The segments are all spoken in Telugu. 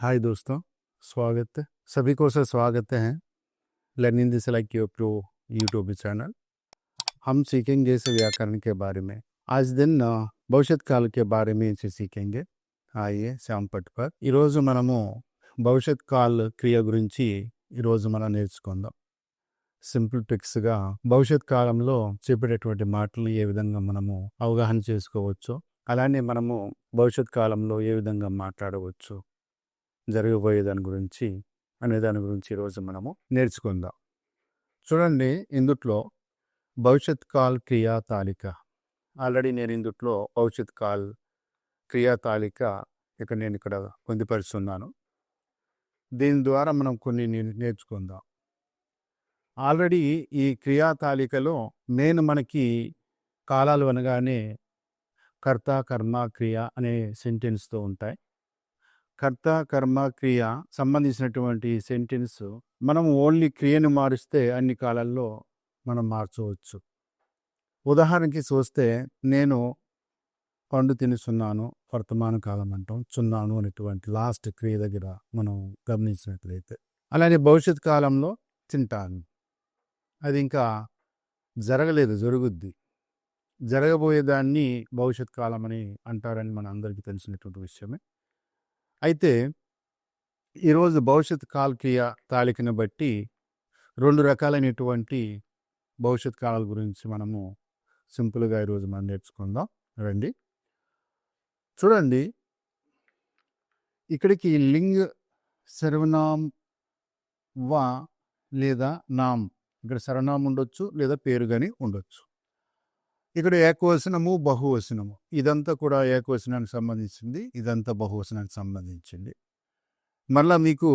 हाय दोस्तों, स्वागत है। सभी को से स्वागत है learning this like your pro YouTube channel. हम सीखेंगे इस व्याकरण के बारे में। आज दिन భవిష్యత్ కాల के बारे में से सीखेंगे। आइए श्याम पट पर ఈరోజు మనము భవిష్యత్ కాల్ క్రియ గురించి ఈరోజు మనం నేర్చుకుందాం. సింపుల్ ట్రిక్స్గా భవిష్యత్ కాలంలో చెప్పేటటువంటి మాటలు ఏ విధంగా మనము అవగాహన చేసుకోవచ్చు, అలానే మనము భవిష్యత్ కాలంలో ఏ విధంగా మాట్లాడవచ్చు, జరగబోయే దాని గురించి అనే దాని గురించి ఈరోజు మనము నేర్చుకుందాం. చూడండి, ఇందుట్లో భవిష్యత్ కాల్ క్రియా తాలిక ఆల్రెడీ నేను ఇందుట్లో భవిష్యత్ కాల్ క్రియా తాలిక నేను ఇక్కడ పొందుపరుస్తున్నాను. దీని ద్వారా మనం కొన్ని నేర్చుకుందాం. ఆల్రెడీ ఈ క్రియా తాలికలో మనకి కాలాలు అనగానే కర్త కర్మ క్రియ అనే సెంటెన్స్తో ఉంటాయి. కర్త కర్మ క్రియ సంబంధించినటువంటి సెంటెన్స్ మనం ఓన్లీ క్రియను మారిస్తే అన్ని కాలాల్లో మనం మార్చవచ్చు. ఉదాహరణకి చూస్తే నేను పండు తినుచున్నాను, వర్తమాన కాలం అంటాం. చున్నాను అనేటువంటి లాస్ట్ క్రియ దగ్గర మనం గమనించినట్లయితే, అలానే భవిష్యత్ కాలంలో తింటాను, అది ఇంకా జరగలేదు, జరుగుద్ది. జరగబోయేదాన్ని భవిష్యత్ కాలం అని అంటారని మన అందరికీ తెలిసినటువంటి విషయమే. అయితే ఈరోజు భవిష్యత్ కాల క్రియ తాలికను బట్టి రెండు రకాలైనటువంటి భవిష్యత్ కాలాల గురించి మనము సింపుల్గా ఈరోజు మనం నేర్చుకుందాం. రండి, చూడండి, ఇక్కడికి లింగ్ సర్వనామ్ వా లేదా నామ్, ఇక్కడ సర్వనామం ఉండొచ్చు లేదా పేరు కానీ ఉండొచ్చు. ఇక్కడ ఏకవచనము బహువచనము, ఇదంతా కూడా ఏకవచనానికి సంబంధించింది, ఇదంతా బహువచనానికి సంబంధించింది. మళ్ళీ మీకు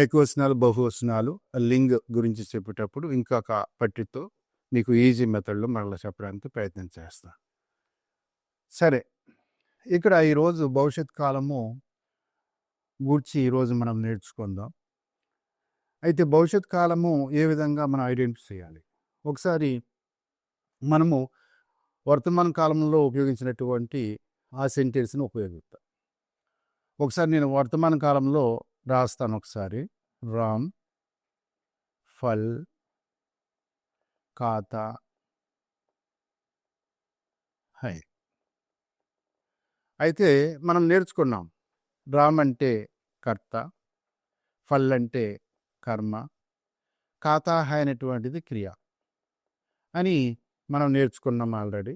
ఏకవచనాలు బహువచనాలు లింగ్ గురించి చెప్పేటప్పుడు ఇంకొక పట్టితో మీకు ఈజీ మెథడ్లో మళ్ళీ చెప్పడానికి ప్రయత్నం చేస్తాను. సరే, ఇక్కడ ఈరోజు భవిష్యత్ కాలము గూర్చి ఈరోజు మనం నేర్చుకుందాం. అయితే భవిష్యత్ కాలము ఏ విధంగా మనం ఐడెంటిఫై చేయాలి? ఒకసారి మనము వర్తమాన కాలంలో ఉపయోగించినటువంటి ఆ సెంటెన్స్ని ఉపయోగిస్తాం. ఒకసారి నేను వర్తమాన కాలంలో రాస్తాను. ఒకసారి రామ్ ఫల్ ఖాతా హై. అయితే మనం నేర్చుకున్నాం, రామ్ అంటే కర్త, ఫల్ అంటే కర్మ, ఖాతా హై అనేటువంటిది క్రియ అని మనం నేర్చుకున్నాం ఆల్రెడీ.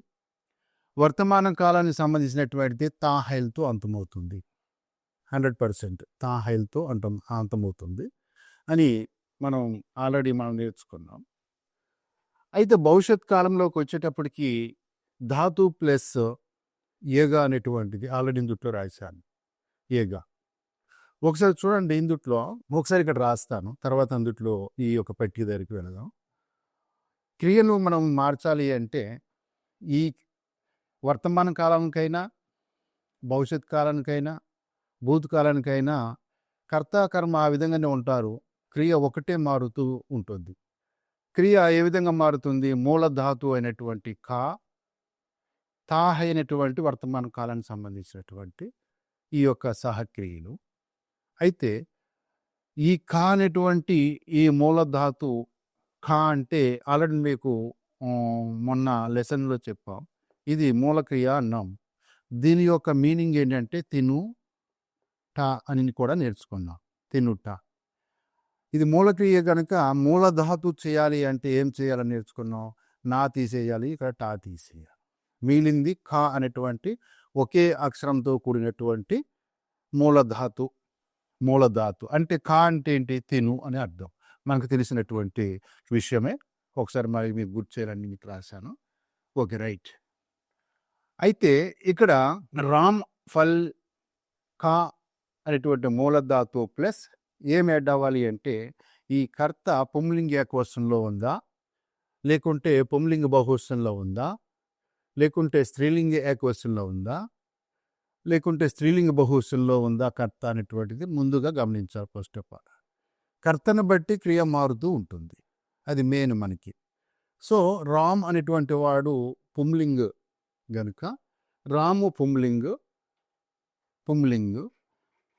వర్తమాన కాలానికి సంబంధించినటువంటిది తాహైల్తో అంతమవుతుంది, 100% తాహైల్తో అంతమవుతుంది అని మనం ఆల్రెడీ నేర్చుకున్నాం. అయితే భవిష్యత్ కాలంలోకి వచ్చేటప్పటికి ధాతు ప్లస్ ఏగా అనేటువంటిది ఆల్రెడీ ఇందుట్లో రాశాను, ఏగా. ఒకసారి చూడండి, ఇందుట్లో ఒకసారి ఇక్కడ రాస్తాను, తర్వాత అందుట్లో ఈ యొక్క పట్టిక దగ్గరికి వెళదాం. క్రియను మనం మార్చాలి అంటే ఈ వర్తమాన కాలానికైనా భవిష్యత్ కాలానికైనా భూతకాలానికైనా కర్త కర్మ ఆ విధంగానే ఉంటారు, క్రియ ఒకటే మారుతూ ఉంటుంది. క్రియ ఏ విధంగా మారుతుంది? మూలధాతు అయినటువంటి కా, తాహ అయినటువంటి వర్తమాన కాలానికి సంబంధించినటువంటి ఈ యొక్క సహక్రియలు. అయితే ఈ కా అనేటువంటి ఈ మూలధాతు ఖా అంటే ఆల్రెడీ మీకు మొన్న లెసన్లో చెప్పాం, ఇది మూలక్రియ అన్నాం. దీని యొక్క మీనింగ్ ఏంటంటే తిను టా అని కూడా నేర్చుకున్నాం, తినుట. ఇది మూలక్రియ కనుక మూలధాతు చేయాలి అంటే ఏం చేయాలని నేర్చుకున్నాం? నా తీసేయాలి, ఇక్కడ టా తీసేయాలి. మిగిలింది ఖా అనేటువంటి ఒకే అక్షరంతో కూడినటువంటి మూలధాతు. మూలధాతు అంటే ఖా అంటే ఏంటి? తిను అని అర్థం, మనకు తెలిసినటువంటి విషయమే. ఒకసారి మరి మీకు గుర్తు చేయాలని మీకు రాశాను. Okay, right. అయితే ఇక్కడ రామ్ ఫల్ ఖా అనేటువంటి మూలధాతు ప్లస్ ఏం యాడ్ అవ్వాలి అంటే ఈ కర్త పుంలింగ ఏకవచనంలో ఉందా, లేకుంటే పుంలింగ బహువచనంలో ఉందా, లేకుంటే స్త్రీలింగ ఏకవచనంలో ఉందా, లేకుంటే స్త్రీలింగ బహువచనంలో ఉందా కర్త అనేటువంటిది ముందుగా గమనించాలి. ఫస్ట్ ఆఫ్ ఆల్ కర్తను బట్టి క్రియ మారుతూ ఉంటుంది, అది మెయిన్ మనకి. సో రామ్ అనేటువంటి వాడు పుంలింగ్ గనుక రాము పుంలింగ్,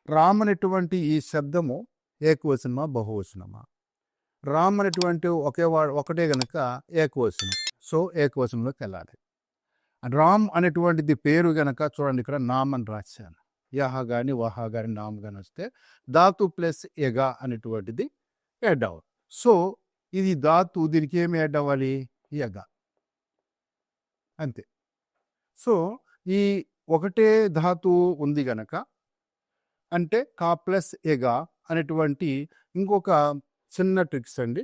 రామ్ అనేటువంటి ఈ శబ్దము ఏకవచనమా బహువచనమా? రామ్ అనేటువంటి ఒకటే గనక ఏకవచనం. సో ఏకవచనంలోకి వెళ్ళాలి. రామ్ అనేటువంటిది పేరు గనక చూడండి, ఇక్కడ నామ్ అని రాశాను. యహ కానీ వహ కానీ నామ్ కానీ వస్తే ధాతు ప్లస్ ఎగా అనేటువంటిది యాడ్ అవ్వాలి. సో ఇది ధాతు, దీనికి ఏమి యాడ్ అవ్వాలి? ఎగా, అంతే. సో ఈ ఒకటే ధాతు ఉంది గనక అంటే కా ప్లస్ ఎగా అనేటువంటి ఇంకొక చిన్న ట్రిక్స్ అండి.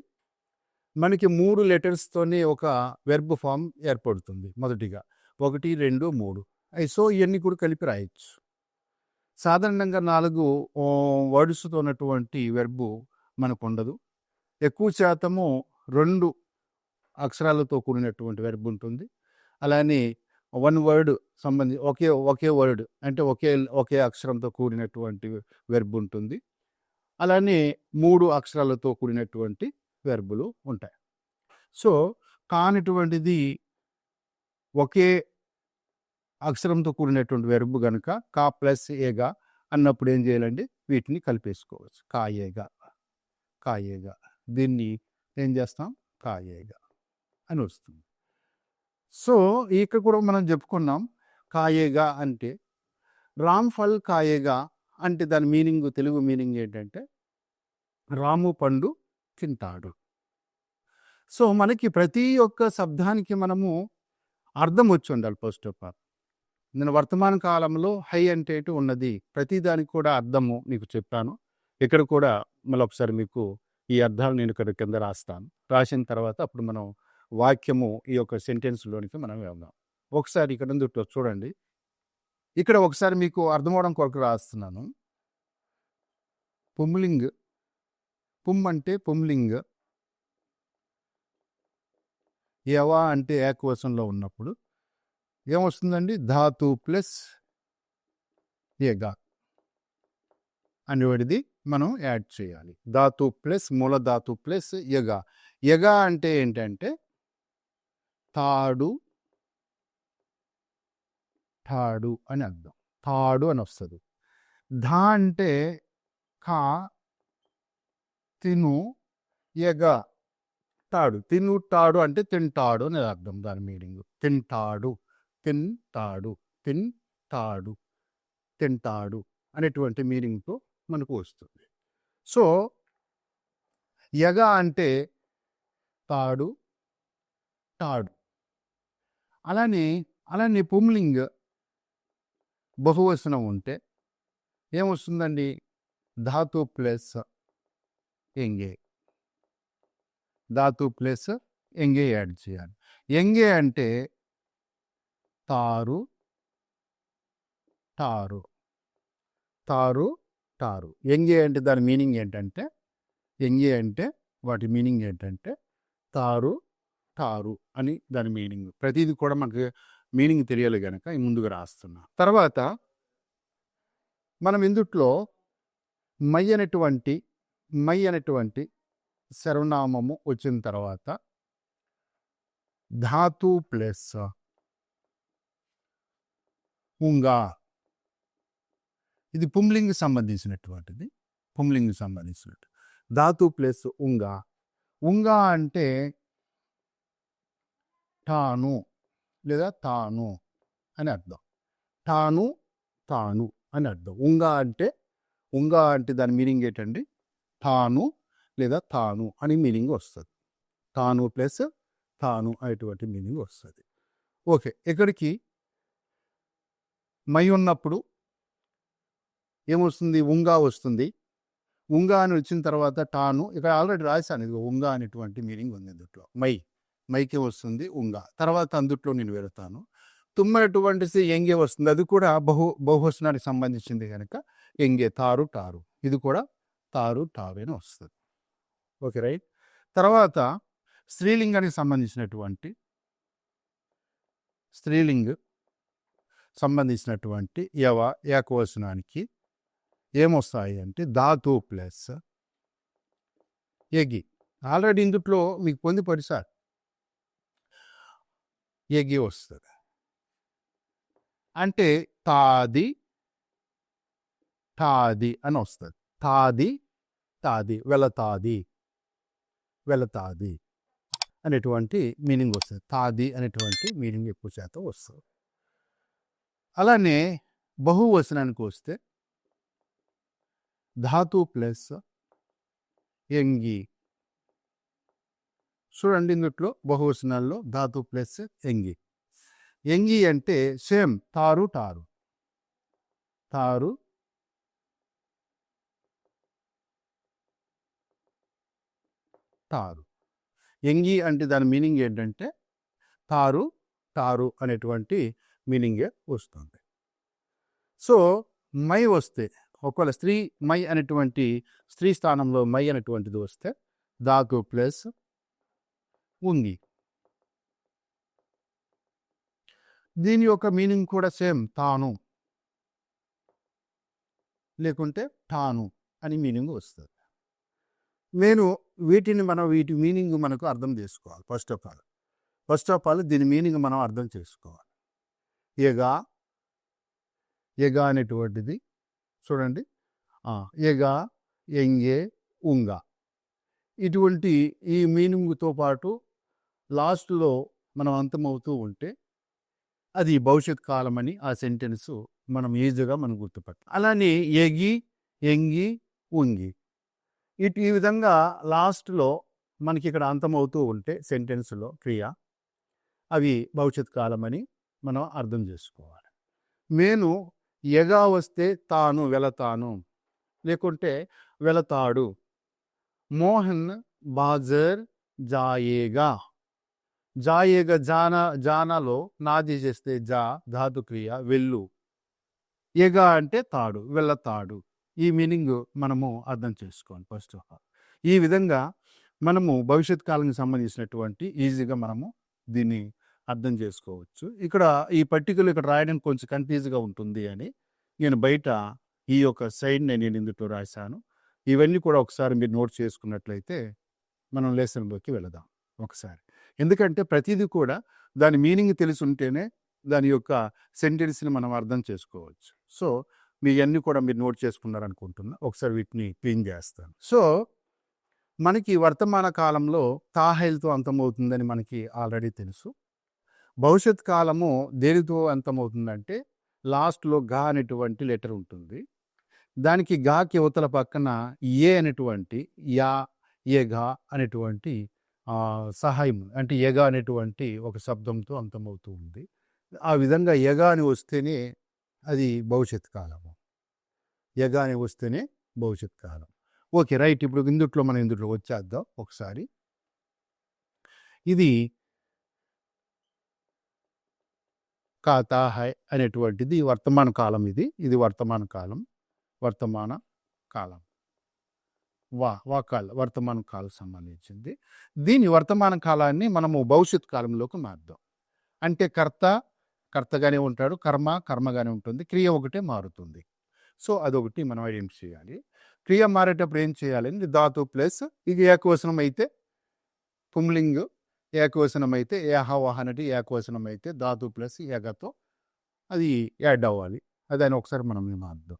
మనకి 3 లెటర్స్తోనే ఒక వెర్బ్ ఫామ్ ఏర్పడుతుంది. మొదటిగా 1, 2, 3. సో ఇవన్నీ కూడా కలిపి రాయొచ్చు. సాధారణంగా 4 వర్డ్స్తో ఉన్నటువంటి వెర్బు మనకు ఉండదు. ఎక్కువ శాతము 2 అక్షరాలతో కూడినటువంటి వెర్బ్ ఉంటుంది. అలానే 1 వర్డ్ ఒకే వర్డ్ అంటే ఒకే అక్షరంతో కూడినటువంటి వెర్బ్ ఉంటుంది. అలానే 3 అక్షరాలతో కూడినటువంటి వెర్బులు ఉంటాయి. సో కానిటువంటిది ఒకే అక్షరంతో కూడినటువంటి వెర్బ్ కనుక కా ప్లస్ ఏగా అన్నప్పుడు ఏం చేయాలండి? వీటిని కలిపేసుకోవచ్చు. కాయేగా దీన్ని ఏం చేస్తాం? కాయేగా అని వస్తుంది. సో ఇక్కడ కూడా మనం చెప్పుకున్నాం కాయేగా అంటే రామ్ ఫల్ కాయేగా అంటే దాని మీనింగ్, తెలుగు మీనింగ్ ఏంటంటే రాము పండు తింటాడు. సో మనకి ప్రతి ఒక్క శబ్దానికి మనము అర్థం వచ్చి ఉండాలి. ఫస్ట్ ఆఫ్ ఆల్ నేను వర్తమాన కాలంలో హై అంటే ఉన్నది, ప్రతి దానికి కూడా అర్థము మీకు చెప్పాను. ఇక్కడ కూడా మళ్ళీ ఒకసారి మీకు ఈ అర్థాలు నేను ఇక్కడ కింద రాస్తాను. రాసిన తర్వాత అప్పుడు మనం వాక్యము ఈ యొక్క సెంటెన్స్లోనికి మనం వెళ్దాం. ఒకసారి ఇక్కడ చూడండి, ఇక్కడ ఒకసారి మీకు అర్థమవడం కొరకు రాస్తున్నాను. పుంలింగ్, పుమ్ అంటే పుంలింగ్, యవా అంటే ఏకవచనంలో ఉన్నప్పుడు ఏమొస్తుందండి? ధాతు ప్లస్ ఏగా అనేవాడిది మనం యాడ్ చేయాలి. ధాతు ప్లస్ మూల ధాతు ప్లస్ యగా. యగా అంటే ఏంటంటే తాడు అని అర్థం. తాడు అని వస్తుంది. ధా అంటే కా, తిను, యగా తాడు. తాడు అంటే తింటాడు అని అర్థం. దాని మీనింగ్ తింటాడు, తింటాడు అనేటువంటి మీనింగ్తో మనకు వస్తుంది. సో యగా అంటే తాడు. అలానే పుంలింగ్ బహువచనం ఉంటే ఏమొస్తుందండి? ధాతు ప్లస్ ఎంగే. ధాతు ప్లస్ ఎంగే యాడ్ చేయాలి. ఎంగే అంటే తారు. ఎంగే అంటే దాని మీనింగ్ ఏంటంటే, ఎంగే అంటే వాటి మీనింగ్ ఏంటంటే తారు అని దాని మీనింగ్. ప్రతిదీ కూడా మనకు మీనింగ్ తెలియాలి కనుక ముందుగా రాస్తున్నా. తర్వాత మనం ఇందుట్లో మై అనేటువంటి సర్వనామము వచ్చిన తర్వాత ధాతు ప్లస్ ఉంగా, ఇది పుంలింగ్ సంబంధించినటువంటిది. ధాతు ప్లస్ ఉంగా అంటే టాను లేదా తాను అని అర్థం. తాను అని అర్థం. ఉంగా అంటే దాని మీనింగ్ ఏంటండి? తాను లేదా తాను అని మీనింగ్ వస్తుంది. తాను ప్లస్ తాను అనేటువంటి మీనింగ్ వస్తుంది. ఓకే, ఇక్కడికి మై ఉన్నప్పుడు ఏమొస్తుంది? ఉంగా వస్తుంది. ఉంగా అని వచ్చిన తర్వాత టాను, ఇక్కడ ఆల్రెడీ రాశాను. ఇది ఉంగా అనేటువంటి మీనింగ్ ఉంది అందుట్లో. మైకి వస్తుంది ఉంగా. తర్వాత అందుట్లో నేను వెళతాను. తుమ్మనటువంటి ఎంగే వస్తుంది. అది కూడా బహువచనానికి సంబంధించింది కనుక ఎంగే. తారు. ఇది కూడా తావేని వస్తుంది. Okay, right. తర్వాత స్త్రీలింగానికి సంబంధించినటువంటి యవ ఏకవచనానికి ఏమొస్తాయి అంటే ధాతు ప్లస్ ఎగి. ఆల్రెడీ ఇందుట్లో మీకు పొందుపరిచారు. ఎగి వస్తుంది అంటే తాది, ఠాది అని వస్తుంది. తాది తాది వెళతాది వెళతాది అనేటువంటి మీనింగ్ వస్తుంది. తాది అనేటువంటి మీనింగ్ ఎక్కువ శాతం వస్తుంది. అలానే బహువచనానికి వస్తే ధాతు ప్లస్ ఎంగి. చూడండి, ఇందుట్లో బహువచనాల్లో ధాతు ప్లస్ ఎంగి. ఎంగి అంటే సేమ్ తారు టారు తారు టారు. ఎంగి అంటే దాని మీనింగ్ ఏంటంటే తారు టారు అనేటువంటి మీనింగే వస్తుంది. సో మై వస్తే, ఒకవేళ స్త్రీ మై అనేటువంటి స్త్రీ స్థానంలో మై అనేటువంటిది వస్తే ధాతు ప్లస్ ఉంగి. దీని యొక్క మీనింగ్ కూడా సేమ్ తాను లేకుంటే తాను అని మీనింగ్ వస్తుంది. వీటి మీనింగ్ మనకు అర్థం చేసుకోవాలి. ఫస్ట్ ఆఫ్ ఆల్ దీని మీనింగ్ మనం అర్థం చేసుకోవాలి. ఎగా అనేటువంటిది చూడండి, ఎగా ఎంగే ఉంగా ఇటువంటి ఈ మీనింగ్తో పాటు లాస్ట్లో మనం అంతమవుతూ ఉంటే అది భవిష్యత్ కాలం అని ఆ సెంటెన్స్ మనం ఈజీగా మనం గుర్తుపట్టాలి. అలానే ఎగి ఎంగి ఉంగి ఈ విధంగా లాస్ట్లో మనకి ఇక్కడ అంతమవుతూ ఉంటే సెంటెన్స్లో క్రియ అవి భవిష్యత్ కాలం అని మనం అర్థం చేసుకోవాలి. నేను ఎగా వస్తే తాను వెళతాను లేకుంటే వెళతాడు. మోహన్ బాజర్ జాయేగా. జాయేగా జానాలో నాది చేస్తే జా ధాతు క్రియ వెళ్ళు. ఎగా అంటే తాడు, వెళతాడు. ఈ మీనింగ్ మనము అర్థం చేసుకోవాలి ఫస్ట్ ఆఫ్ ఆల్. ఈ విధంగా మనము భవిష్యత్ కాలానికి సంబంధించినటువంటి ఈజీగా మనము దీన్ని అర్థం చేసుకోవచ్చు. ఇక్కడ ఈ పట్టికలు ఇక్కడ రాయడానికి కొంచెం కన్ఫ్యూజ్గా ఉంటుంది అని నేను బయట ఈ యొక్క సైడ్ని నేను ఇందులో రాశాను. ఇవన్నీ కూడా ఒకసారి మీరు నోట్ చేసుకున్నట్లయితే మనం లెసన్లోకి వెళదాం ఒకసారి. ఎందుకంటే ప్రతిదీ కూడా దాని మీనింగ్ తెలిసి ఉంటేనే దాని యొక్క సెంటెన్స్ని మనం అర్థం చేసుకోవచ్చు. సో మీ అన్నీ కూడా మీరు నోట్ చేసుకున్నారనుకుంటున్నా. ఒకసారి వీటిని క్లీన్ చేస్తాను. సో మనకి వర్తమాన కాలంలో తాహైల్తో అంతమవుతుందని మనకి ఆల్రెడీ తెలుసు. భవిష్యత్ కాలము దేనితో అంతమవుతుందంటే లాస్ట్లో గా అనేటువంటి లెటర్ ఉంటుంది. దానికి గాకి అవతల పక్కన ఏ అనేటువంటి యా ఏ గా అనేటువంటి సహాయం అంటే ఎగా అనేటువంటి ఒక శబ్దంతో అంతమవుతూ ఉంది. ఆ విధంగా ఎగా అని వస్తేనే అది భవిష్యత్ కాలము. ఎగా అని వస్తేనే భవిష్యత్ కాలం. Okay, right. ఇప్పుడు మనం ఇందులో వచ్చేద్దాం ఒకసారి. ఇది కాతా హై అనేటువంటిది వర్తమాన కాలం. ఇది వర్తమాన కాలం. వర్తమాన కాలం సంబంధించింది. దీని వర్తమాన కాలాన్ని మనము భవిష్యత్ కాలంలోకి మార్దాం. అంటే కర్తగానే ఉంటాడు, కర్మగానే ఉంటుంది, క్రియ ఒకటే మారుతుంది. సో అదొకటి మనం ఐడెంటిఫై చేయాలి. క్రియ మారేటప్పుడు ఏం చేయాలండి? ధాతు ప్లస్ ఇది ఏకవచనం అయితే పుంలింగ్, ఏకవచనం అయితే ఏహవాహ అనేది ఏకవచనం అయితే ధాతు ప్లస్ ఏగతో అది యాడ్ అవ్వాలి. అదని ఒకసారి మనం మార్దాం.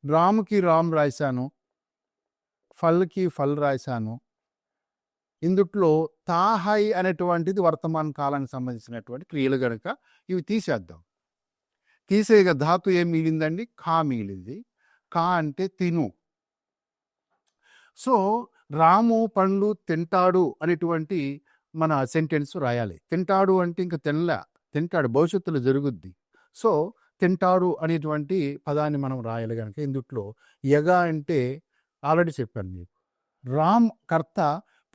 రామ్కి రామ్ రాశాను, ఫల్కి ఫల్ రాశాను. ఇందుట్లో తాహై అనేటువంటిది వర్తమాన కాలానికి సంబంధించినటువంటి క్రియలు కనుక ఇవి తీసేద్దాం. తీసేయక ధాతు ఏం మిగిలిందండి? కా మిగిలింది. కా అంటే తిను. సో రాము పండ్లు తింటాడు అనేటువంటి మన సెంటెన్స్ రాయాలి. తింటాడు అంటే ఇంకా తింటాడు, భవిష్యత్తులో జరుగుద్ది. సో తింటాడు అనేటువంటి పదాన్ని మనం రాయాలి కనుక ఇందుట్లో ఎగా అంటే ఆల్రెడీ చెప్పాను మీకు. రామ్ కర్త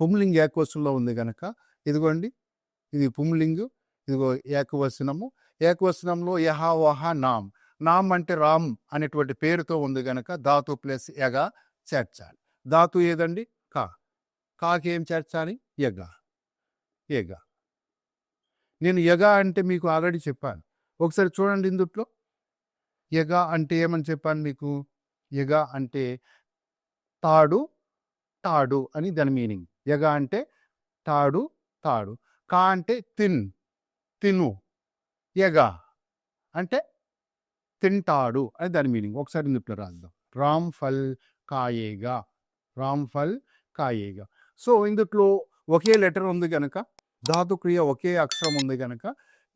పుంలింగ్ ఏకవచనంలో ఉంది కనుక ఇదిగోండి, ఇది పుంలింగ్, ఇదిగో ఏకవచనము. ఏకవచనంలో యహవహ నామ్. నామ్ అంటే రామ్ అనేటువంటి పేరుతో ఉంది కనుక ధాతు ప్లస్ ఎగా చేర్చాలి. ధాతు ఏదండి? కాకి ఏం చేర్చాలి? ఎగా. నేను ఎగా అంటే మీకు ఆల్రెడీ చెప్పాను. ఒకసారి చూడండి, ఇందుట్లో ఎగా అంటే ఏమని చెప్పాను మీకు? ఎగా అంటే తాడు అని దాని మీనింగ్. ఎగా అంటే తాడు. కా అంటే తిను. ఎగా అంటే తింటాడు అని దాని మీనింగ్. ఒకసారి ఇందులో రాద్దాం. రామ్ ఫల్ కాయేగా, రామ్ ఫల్ కాయేగా. సో ఇందులో ఒకే లెటర్ ఉంది కనుక, ధాతుక్రియ ఒకే అక్షరం ఉంది కనుక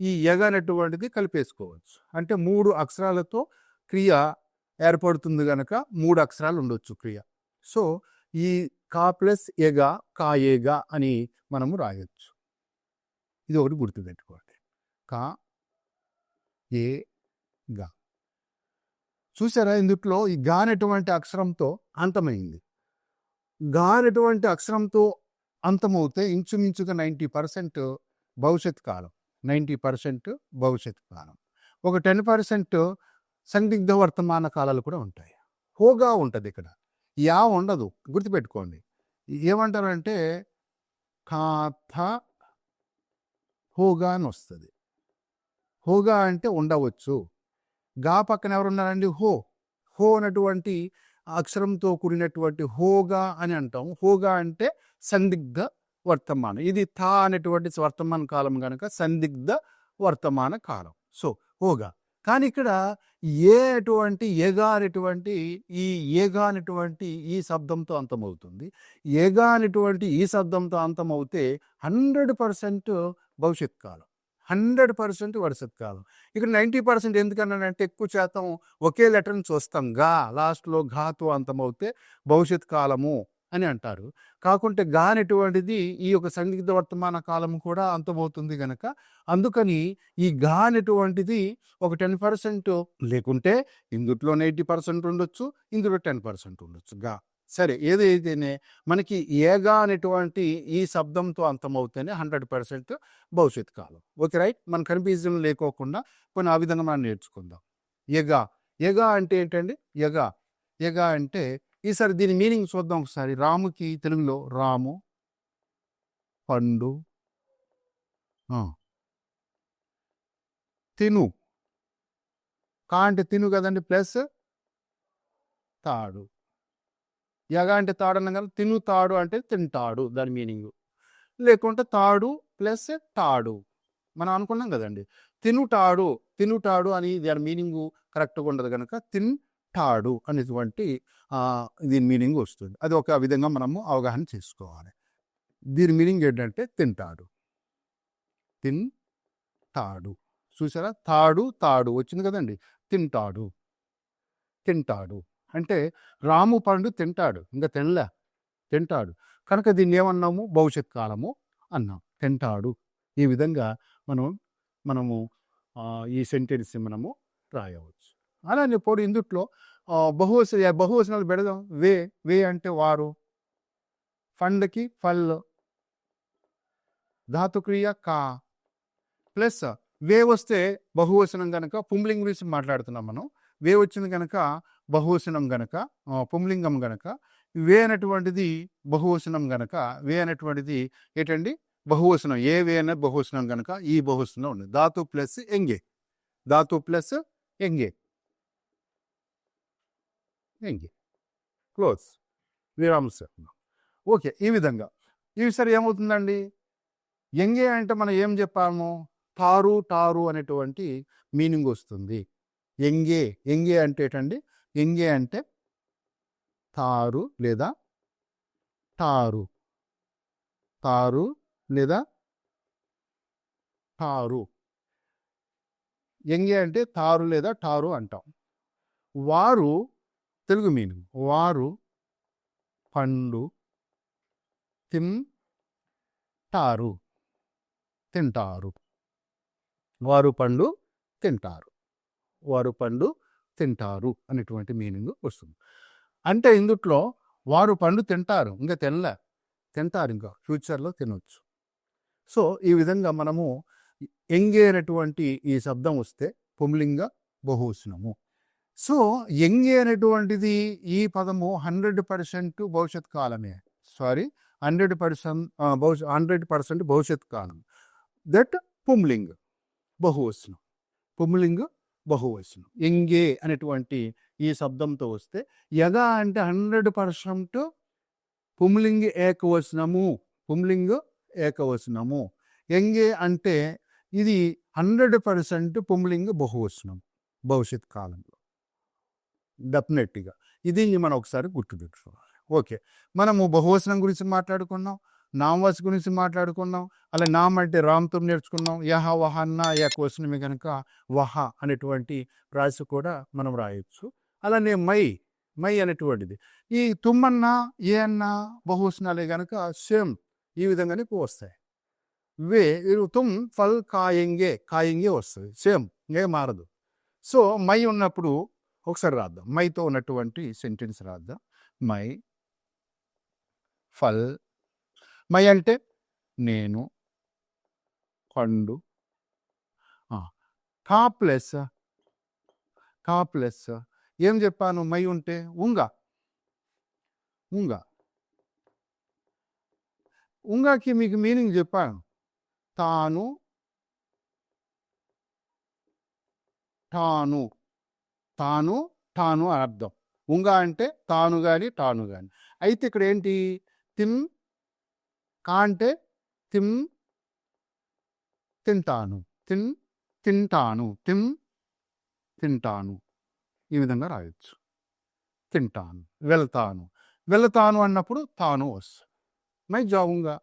ఈ యగ అనేటువంటిది కలిపేసుకోవచ్చు. అంటే 3 అక్షరాలతో క్రియ ఏర్పడుతుంది కనుక 3 అక్షరాలు ఉండొచ్చు క్రియ. సో ఈ కా ప్లస్ ఎగ కాయేగా అని మనము రాయొచ్చు. ఇది ఒకటి గుర్తుపెట్టుకోండి. కా ఏ గా. చూసారా ఇందులో ఈ గా అనేటువంటి అక్షరంతో అంతమైంది. గా అనేటువంటి అక్షరంతో అంతమవుతే ఇంచుమించుగా 90% భవిష్యత్ కాలం, 90% భవిష్యత్ కాలం. ఒక 10% సందిగ్ధ వర్తమాన కాలాలు కూడా ఉంటాయి. హోగా ఉంటుంది ఇక్కడ, యా ఉండదు. గుర్తుపెట్టుకోండి. ఏమంటారంటే ఖాథ హోగా అని వస్తుంది. హోగా అంటే ఉండవచ్చు. గా పక్కన ఎవరున్నారండి? హో. హో అనేటువంటి అక్షరంతో కూడినటువంటి హోగా అని అంటాం. హోగా అంటే సందిగ్ధ వర్తమానం. ఇది థా అనేటువంటి వర్తమాన కాలం కనుక సందిగ్ధ వర్తమాన కాలం. సో హోగా. కానీ ఇక్కడ ఏ అటువంటి ఏగా అనేటువంటి ఈ శబ్దంతో అంతమవుతుంది. ఏగా అనేటువంటి ఈ శబ్దంతో అంతమవుతే 100% భవిష్యత్ కాలం, 100% భవిష్యత్ కాలం. ఇక్కడ 90% ఎందుకన్నానంటే ఎక్కువ శాతం ఒకే లెటర్ని చూస్తాం. గా లాస్ట్లో ఘాతో అంతమవుతే భవిష్యత్ కాలము అని అంటారు. కాకుంటే గా అనేటువంటిది ఈ యొక్క సందిగ్ధ వర్తమాన కాలం కూడా అంతమవుతుంది కనుక అందుకని ఈ గా అనేటువంటిది ఒక 10% లేకుంటే ఇందులో 80% ఉండొచ్చు, ఇందులో 10% ఉండొచ్చు గా. సరే ఏదైతేనే మనకి ఏగా అనేటువంటి ఈ శబ్దంతో అంతమవుతేనే 100% భవిష్యత్ కాలం. Okay right. మన కన్ఫ్యూజన్ లేకోకుండా కొన్ని ఆ విధంగా మనం నేర్చుకుందాం. ఎగా. ఎగా అంటే ఏంటండి? ఎగా. ఎగా అంటే ఈసారి దీని మీనింగ్ చూద్దాం ఒకసారి. రాముకి తెలుగులో రాము పండు తిను. కా అంటే తిను కదండి, ప్లస్ తాడు. యగ అంటే తాడు అన్నాం కదా, తిను తాడు అంటే తింటాడు దాని మీనింగ్. లేకుంటే తాడు ప్లస్ తాడు మనం అనుకున్నాం కదండి. తినుటాడు, తినుటాడు అని దాని మీనింగు కరెక్ట్గా ఉండదు కనుక తింటాడు అనేటువంటి దీని మీనింగ్ వస్తుంది. అది ఒక విధంగా మనము అవగాహన చేసుకోవాలి. దీని మీనింగ్ ఏంటంటే తింటాడు, తింటాడు. చూసారా, తాడు తాడు వచ్చింది కదండి. తింటాడు, తింటాడు అంటే రాము పండు తింటాడు, ఇంకా తింటాడు కనుక దీన్ని ఏమన్నాము? భవిష్యత్ కాలము అన్నాం. తింటాడు. ఈ విధంగా మనము ఈ సెంటెన్స్ మనము రాయవచ్చు. అలానే పోడు ఇందుట్లో బహువచనాలు పెడదాం. వే అంటే వారు, ఫండ్కి ఫల్, ధాతుక్రియ కా, ప్లస్ వే వస్తే బహువచనం కనుక పుంలింగం గురించి మాట్లాడుతున్నాం మనం. వే వచ్చింది కనుక బహువచనం గనక, పుంలింగం గనక వే అనేటువంటిది బహువచనం గనక, వే అనేటువంటిది ఏంటండి? బహువచనం. ఏ వే అనేది బహువచనం గనక ఈ బహువచనం ఉంది. ధాతు ప్లస్ ఎంగే, ధాతు ప్లస్ ఎంగే, ఎంగే క్లోజ్ విరామ్స్. ఓకే, ఈ విధంగా ఈసారి ఏమవుతుందండి? ఎంగే అంటే మనం ఏం చెప్పాము? తారు టారు అనేటువంటి మీనింగ్ వస్తుంది. ఎంగే. ఎంగే అంటే ఏంటండి? ఎంగే అంటే తారు లేదా టారు, తారు లేదా టారు. ఎంగే అంటే తారు లేదా టారు అంటాం. వారు తెలుగు మీనింగ్, వారు పండు తింటారు, తింటారు. వారు పండు తింటారు, వారు పండు తింటారు అనేటువంటి మీనింగ్ వస్తుంది. అంటే ఇందుట్లో వారు పండు తింటారు, ఇంకా తింటారు, ఇంకా ఫ్యూచర్లో తినవచ్చు. సో ఈ విధంగా మనము ఎంగే అనేటువంటి ఈ శబ్దం వస్తే పుంలింగ బహువచనము. సో ఎంగే అనేటువంటిది ఈ పదము 100% భవిష్యత్ కాలమే. 100% భవిష్యత్ కాలం. దట్ పుంలింగ్ బహువచనం, పుంలింగ బహువచనం. ఎంగే అనేటువంటి ఈ శబ్దంతో వస్తే యగా అంటే 100% పుంలింగ ఏకవచనము, పుంలింగ ఏకవచనము. ఎంగే అంటే ఇది 100% పుంలింగ బహువచనం. భవిష్యత్ కాలంలో డెఫినెట్గా ఇది మనం ఒకసారి గుర్తుపెట్టుకోవాలి. ఓకే, మనము బహువచనం గురించి మాట్లాడుకున్నాం, నామవాచకం గురించి మాట్లాడుకున్నాం. అలా నామ్ అంటే రామ్తో నేర్చుకున్నాం. యహ వహ అన్న ఏకవచనమే కనుక వహ అనేటువంటి రాశి కూడా మనం రాయొచ్చు. అలానే మై మై అనేటువంటిది ఈ తుమ్మన్నా ఏ అన్నా బహువచనాలే కనుక సేమ్ ఈ విధంగానే వస్తాయి. వే తుమ్ ఫల్ కాయంగే వస్తుంది, సేమ్ ఇంకే మారదు. సో మై ఉన్నప్పుడు ఒకసారి రాద్దాం, మైతో ఉన్నటువంటి సెంటెన్స్ రాద్దాం. మై ఫల్, మై అంటే నేను, పండు, కా ప్లస్ ఏం చెప్పాను? మై ఉంటే ఉంగా ఉంగాకి మీకు మీనింగ్ చెప్పాను. తాను టాను తాను టాను అని అర్థం. ఉంగా అంటే తాను కానీ టాను కానీ. అయితే ఇక్కడ ఏంటి? తిమ్ కా అంటే తిమ్ తింటాను, తింటాను, తింటాను ఈ విధంగా రాయొచ్చు. తింటాను, వెళ్తాను అన్నప్పుడు తాను వస్తుంది. మై జావుంగా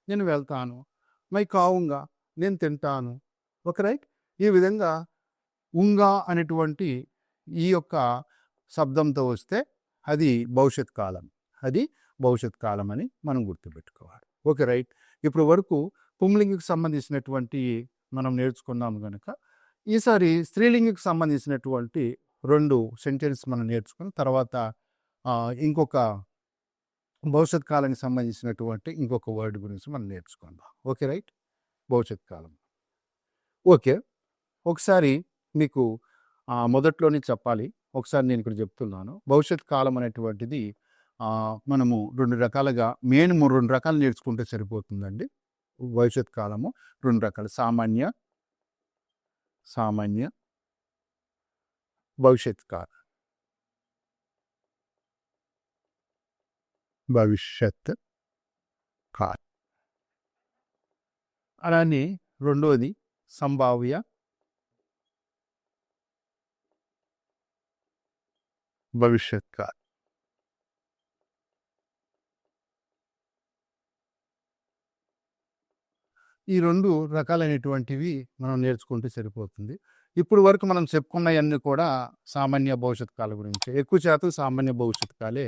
నేను వెళ్తాను, మై కావుంగా నేను తింటాను. Okay right. ఈ విధంగా ఉంగా అనేటువంటి ఈ యొక్క శబ్దంతో వస్తే అది భవిష్యత్ కాలం అని మనం గుర్తుపెట్టుకోవాలి. Okay right. ఇప్పుడు వరకు పుంలింగికి సంబంధించినటువంటి మనం నేర్చుకున్నాము కనుక ఈసారి స్త్రీలింగికి సంబంధించినటువంటి 2 సెంటెన్స్ మనం నేర్చుకుని తర్వాత ఇంకొక భవిష్యత్ కాలానికి సంబంధించినటువంటి ఇంకొక వర్డ్ గురించి మనం నేర్చుకుందాం. Okay right. భవిష్యత్ కాలం. ఓకే, ఒకసారి మీకు మొదట్లోనే చెప్పాలి, ఒకసారి నేను ఇక్కడ చెప్తున్నాను. భవిష్యత్ కాలం అనేటువంటిది మనము 2 రకాలుగా మెయిన్ 2 రకాలు నేర్చుకుంటే సరిపోతుందండి. భవిష్యత్ కాలము 2 రకాలు, సామాన్య భవిష్యత్ కాలం. భవిష్యత్ కాలం. అలానే రెండోది సంభావ్య భవిష్యత్ కాలం. ఈ 2 రకాలైనటువంటివి మనం నేర్చుకుంటే సరిపోతుంది. ఇప్పుడు వరకు మనం చెప్పుకున్నవన్నీ కూడా సామాన్య భవిష్యత్ కాలం గురించి, ఎక్కువ శాతం సామాన్య భవిష్యత్ కాలే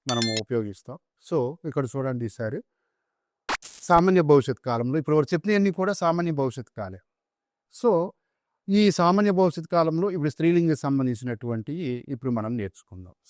మనము ఉపయోగిస్తాం. సో ఇక్కడ చూడండి, ఈసారి సామాన్య భవిష్యత్ కాలంలో ఇప్పుడు వరకు చెప్పినవన్నీ కూడా సామాన్య భవిష్యత్ కాలే. సో ఈ సామాన్య భవిష్యత్ కాలంలో ఇప్పుడు స్త్రీలింగకి సంబంధించినటువంటివి ఇప్పుడు మనం నేర్చుకుందాం.